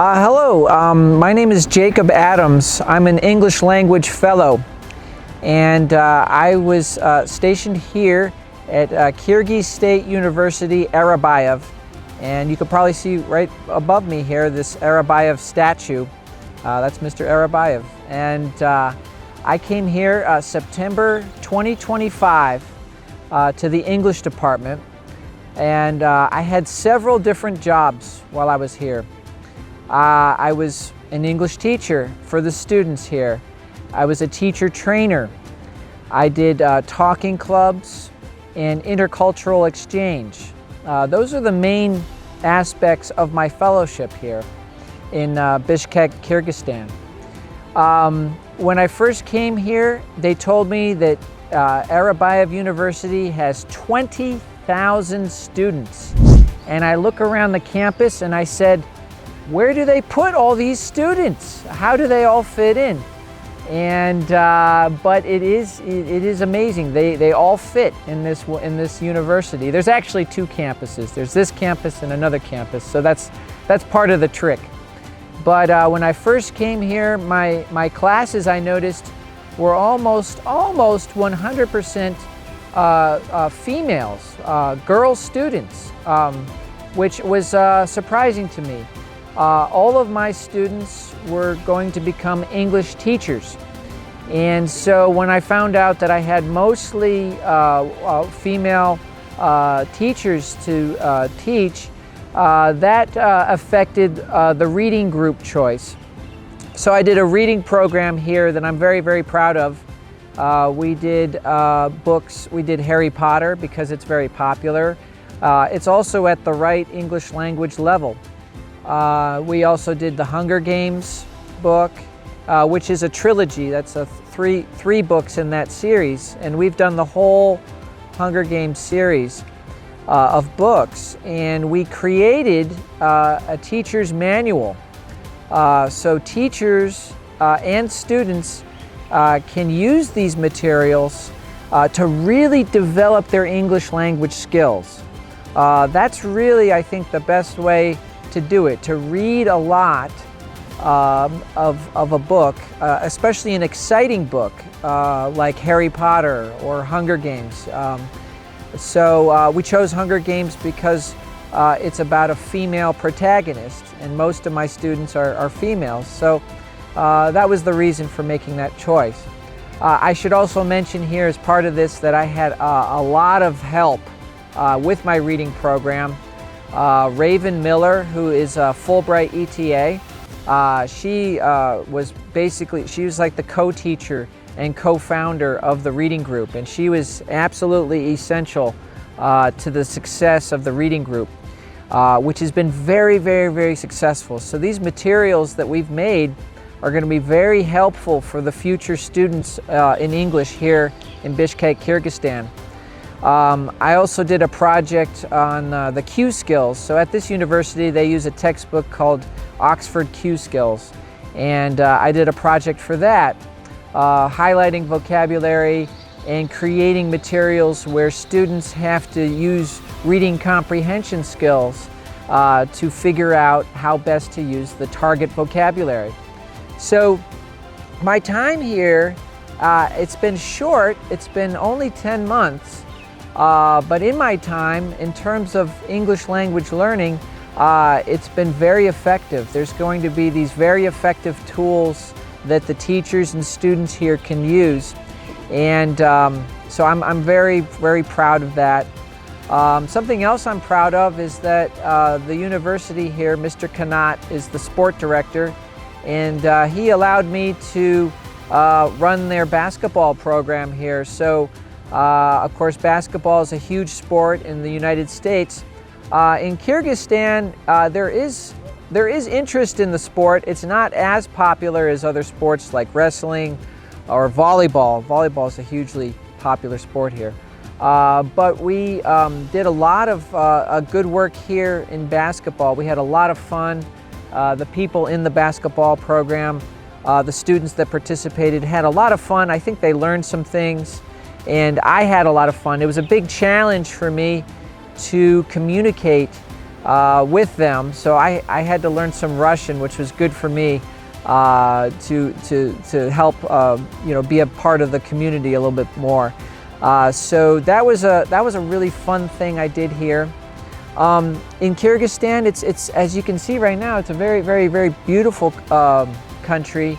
Hello, my name is Jacob Adams. I'm an English language fellow, and I was stationed here at Kyrgyz State University, Arabayev, and you can probably see right above me here this Arabayev statue. That's Mr. Arabayev, and I came here September 2025 to the English department, and I had several different jobs while I was here. I was an English teacher for the students here. I was a teacher trainer. I did talking clubs and intercultural exchange. Those are the main aspects of my fellowship here in Bishkek, Kyrgyzstan. When I first came here, they told me that Arabayev University has 20,000 students. And I look around the campus and I said, where do they put all these students? How do they all fit in? And but it is amazing. They all fit in this university. There's actually two campuses. There's this campus and another campus. So that's part of the trick. But when I first came here, my classes, I noticed, were almost 100% females, girl students, which was surprising to me. All of my students were going to become English teachers. And so when I found out that I had mostly female teachers to teach, that affected the reading group choice. So I did a reading program here that I'm very, very proud of. We did books. We did Harry Potter because it's very popular. It's also at the right English language level. We also did the Hunger Games book, which is a trilogy. That's three books in that series, and we've done the whole Hunger Games series of books. And we created a teacher's manual, so teachers and students can use these materials to really develop their English language skills. That's really, I think, the best way to do it, to read a lot of a book, especially an exciting book like Harry Potter or Hunger Games. So we chose Hunger Games because it's about a female protagonist, and most of my students are females. So that was the reason for making that choice. I should also mention here as part of this that I had a lot of help with my reading program. Raven Miller, who is a Fulbright ETA, she was like the co-teacher and co-founder of the reading group, and she was absolutely essential to the success of the reading group, which has been very, very, very successful. So these materials that we've made are going to be very helpful for the future students in English here in Bishkek, Kyrgyzstan. I also did a project on the Q skills. So at this university they use a textbook called Oxford Q Skills, and I did a project for that, highlighting vocabulary and creating materials where students have to use reading comprehension skills to figure out how best to use the target vocabulary. So my time here, it's been short. It's been only 10 months. But in my time, in terms of English language learning, it's been very effective. There's going to be these very effective tools that the teachers and students here can use. And so I'm very, very proud of that. Something else I'm proud of is that the university here, Mr. Kanat, is the sport director, and he allowed me to run their basketball program here. So of course, basketball is a huge sport in the United States. In Kyrgyzstan, there is interest in the sport. It's not as popular as other sports like wrestling or volleyball. Volleyball is a hugely popular sport here. But we did a lot of good work here in basketball. We had a lot of fun. The people in the basketball program, the students that participated, had a lot of fun. I think they learned some things, and I had a lot of fun. It was a big challenge for me to communicate with them. So I had to learn some Russian, which was good for me to help be a part of the community a little bit more. So that was a really fun thing I did here. In Kyrgyzstan, it's as you can see right now, it's a very, very, very beautiful country.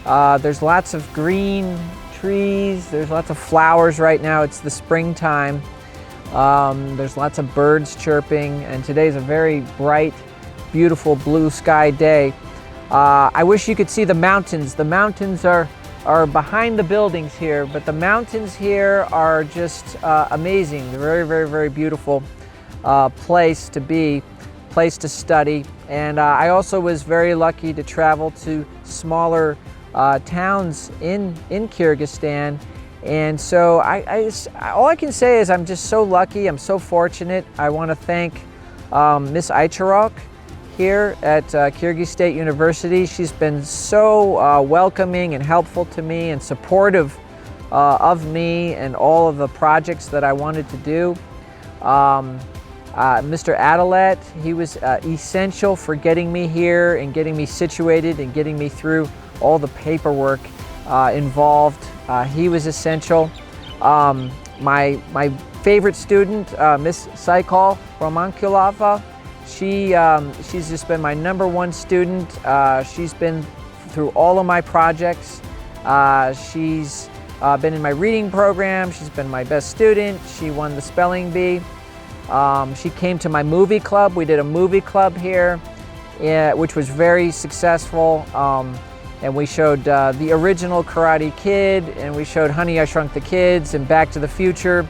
There's lots of green trees, there's lots of flowers right now. It's the springtime. There's lots of birds chirping, and today's a very bright, beautiful blue sky day. I wish you could see the mountains. The mountains are behind the buildings here, but the mountains here are just amazing. They're very, very, very beautiful place to be, place to study. And I also was very lucky to travel to smaller towns in Kyrgyzstan. And so all I can say is I'm just so lucky, I'm so fortunate. I want to thank Miss Aicharok here at Kyrgyz State University. She's been so welcoming and helpful to me and supportive of me and all of the projects that I wanted to do. Mr. Adalet, he was essential for getting me here and getting me situated and getting me through all the paperwork involved. He was essential. My favorite student, Miss Saikal Romankulova, she's just been my #1 student. She's been through all of my projects. She's been in my reading program. She's been my best student. She won the spelling bee. She came to my movie club. We did a movie club here, which was very successful. And we showed the original Karate Kid, and we showed Honey, I Shrunk the Kids, and Back to the Future,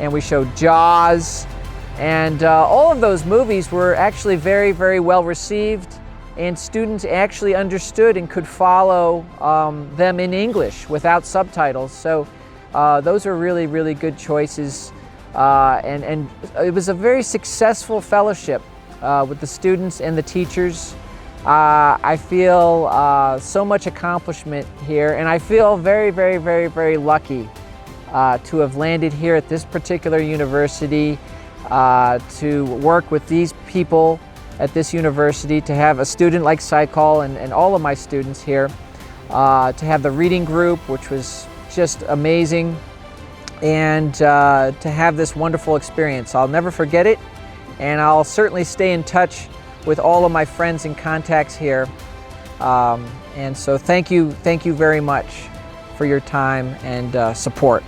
and we showed Jaws. And all of those movies were actually very, very well received, and students actually understood and could follow them in English without subtitles. So those are really, really good choices. And it was a very successful fellowship with the students and the teachers. I feel so much accomplishment here, and I feel very, very, very, very lucky to have landed here at this particular university, to work with these people at this university, to have a student like Saikal and all of my students here, to have the reading group, which was just amazing, and to have this wonderful experience. I'll never forget it, and I'll certainly stay in touch with all of my friends and contacts here. And so thank you very much for your time and support.